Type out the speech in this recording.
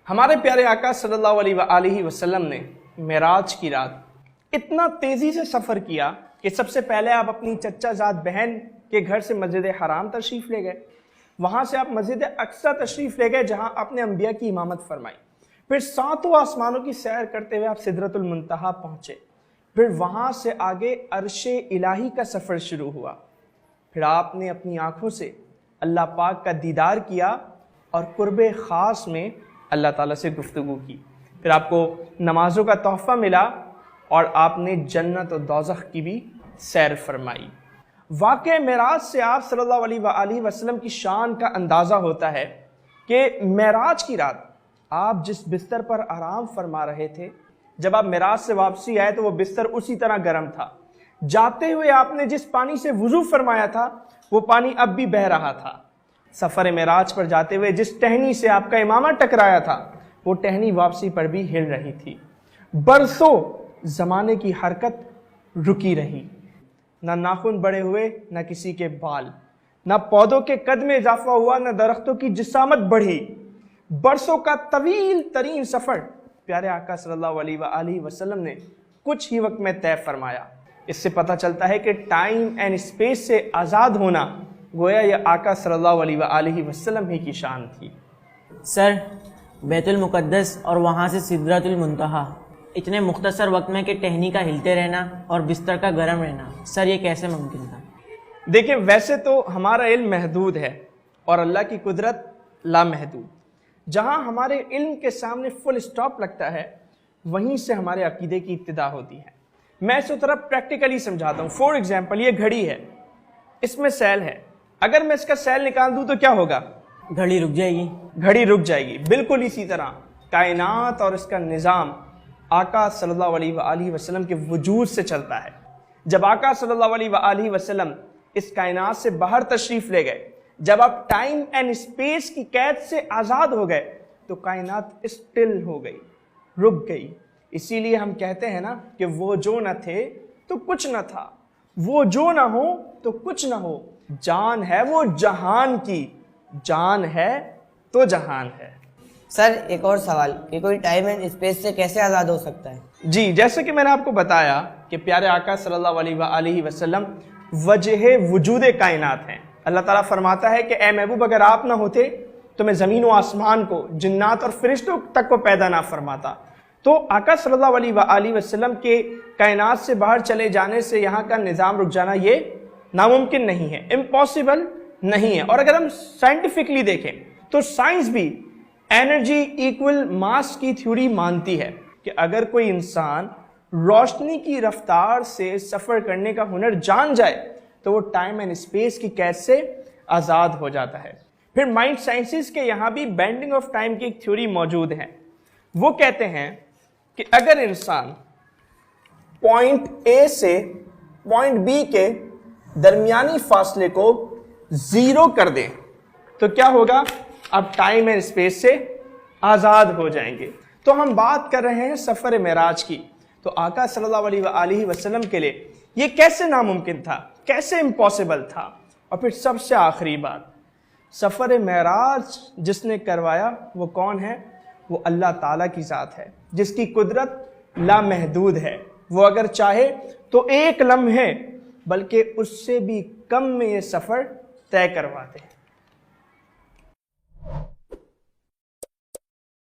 ہمارے پیارے آقا صلی اللہ علیہ وآلہ وسلم نے معراج کی رات اتنا تیزی سے سفر کیا کہ سب سے پہلے آپ اپنی چچا زاد بہن کے گھر سے مسجد حرام تشریف لے گئے، وہاں سے آپ مسجد اقصی تشریف لے گئے جہاں آپ نے انبیاء کی امامت فرمائی، پھر ساتوں آسمانوں کی سیر کرتے ہوئے آپ سدرۃ المنتہا پہنچے، پھر وہاں سے آگے عرش الہی کا سفر شروع ہوا، پھر آپ نے اپنی آنکھوں سے اللہ پاک کا دیدار کیا اور قرب خاص میں اللہ تعالیٰ سے گفتگو کی، پھر آپ کو نمازوں کا تحفہ ملا اور آپ نے جنت و دوزخ کی بھی سیر فرمائی۔ واقع معراج سے آپ صلی اللہ علیہ وآلہ وسلم کی شان کا اندازہ ہوتا ہے کہ معراج کی رات آپ جس بستر پر آرام فرما رہے تھے، جب آپ معراج سے واپسی آئے تو وہ بستر اسی طرح گرم تھا، جاتے ہوئے آپ نے جس پانی سے وضو فرمایا تھا وہ پانی اب بھی بہہ رہا تھا، سفر معراج پر جاتے ہوئے جس ٹہنی سے آپ کا امامہ ٹکرایا تھا وہ ٹہنی واپسی پر بھی ہل رہی تھی، برسوں زمانے کی حرکت رکی رہی، نہ ناخن بڑے ہوئے نہ کسی کے بال، نہ پودوں کے قد میں اضافہ ہوا نہ درختوں کی جسامت بڑھی، برسوں کا طویل ترین سفر پیارے آقا صلی اللہ علیہ وآلہ وسلم نے کچھ ہی وقت میں طے فرمایا۔ اس سے پتہ چلتا ہے کہ ٹائم اینڈ اسپیس سے آزاد ہونا گویا یہ آقا صلی اللہ علیہ وآلہ وسلم ہی کی شان تھی۔ سر، بیت المقدس اور وہاں سے سدرۃ المنتہا اتنے مختصر وقت میں کہ ٹہنی کا ہلتے رہنا اور بستر کا گرم رہنا، سر یہ کیسے ممکن تھا؟ دیکھیں، ویسے تو ہمارا علم محدود ہے اور اللہ کی قدرت لامحدود، جہاں ہمارے علم کے سامنے فل سٹاپ لگتا ہے وہیں سے ہمارے عقیدے کی ابتدا ہوتی ہے۔ میں اس طرح پریکٹیکلی سمجھاتا ہوں۔ فور ایگزامپل، یہ گھڑی ہے، اس میں سیل ہے، اگر میں اس کا سیل نکال دوں تو کیا ہوگا؟ گھڑی رک جائے گی۔ گھڑی رک جائے گی۔ بالکل اسی طرح کائنات اور اس کا نظام آقا صلی اللہ علیہ وآلہ وسلم کے وجود سے چلتا ہے۔ جب آقا صلی اللہ علیہ وآلہ وسلم اس کائنات سے باہر تشریف لے گئے، جب آپ ٹائم اینڈ اسپیس کی قید سے آزاد ہو گئے تو کائنات اسٹل ہو گئی، رک گئی۔ اسی لیے ہم کہتے ہیں نا کہ وہ جو نہ تھے تو کچھ نہ تھا، وہ جو نہ ہو تو کچھ نہ ہو، جان ہے وہ جہان کی، جان ہے تو جہان ہے۔ سر، ایک اور سوال کہ کوئی ٹائم اینڈ اسپیس سے کیسے آزاد ہو سکتا ہے؟ جی، جیسے کہ میں نے آپ کو بتایا کہ پیارے آقا صلی اللہ علیہ وآلہ وسلم وجہ وجود کائنات ہیں۔ اللہ تعالیٰ فرماتا ہے کہ اے محبوب، اگر آپ نہ ہوتے تو میں زمین و آسمان کو، جنات اور فرشتوں تک کو پیدا نہ فرماتا۔ تو آقا صلی اللہ علیہ وآلہ وسلم کے کائنات سے باہر چلے جانے سے یہاں کا نظام رک جانا یہ ناممکن نہیں ہے، امپاسبل نہیں ہے۔ اور اگر ہم سائنٹیفکلی دیکھیں تو سائنس بھی انرجی ایکول ماس کی تھیوری مانتی ہے کہ اگر کوئی انسان روشنی کی رفتار سے سفر کرنے کا ہنر جان جائے تو وہ ٹائم اینڈ اسپیس کی قید سے آزاد ہو جاتا ہے۔ پھر مائنڈ سائنسز کے یہاں بھی بینڈنگ آف ٹائم کی ایک تھیوری موجود ہے۔ وہ کہتے ہیں کہ اگر انسان پوائنٹ اے سے پوائنٹ بی کے درمیانی فاصلے کو زیرو کر دیں تو کیا ہوگا؟ اب ٹائم اینڈ اسپیس سے آزاد ہو جائیں گے۔ تو ہم بات کر رہے ہیں سفر معراج کی، تو آقا صلی اللہ علیہ وآلہ وسلم کے لیے یہ کیسے ناممکن تھا، کیسے امپاسبل تھا؟ اور پھر سب سے آخری بات، سفر معراج جس نے کروایا وہ کون ہے؟ وہ اللہ تعالیٰ کی ذات ہے جس کی قدرت لامحدود ہے۔ وہ اگر چاہے تو ایک لمحے بلکہ اس سے بھی کم میں یہ سفر طے کرواتے ہیں۔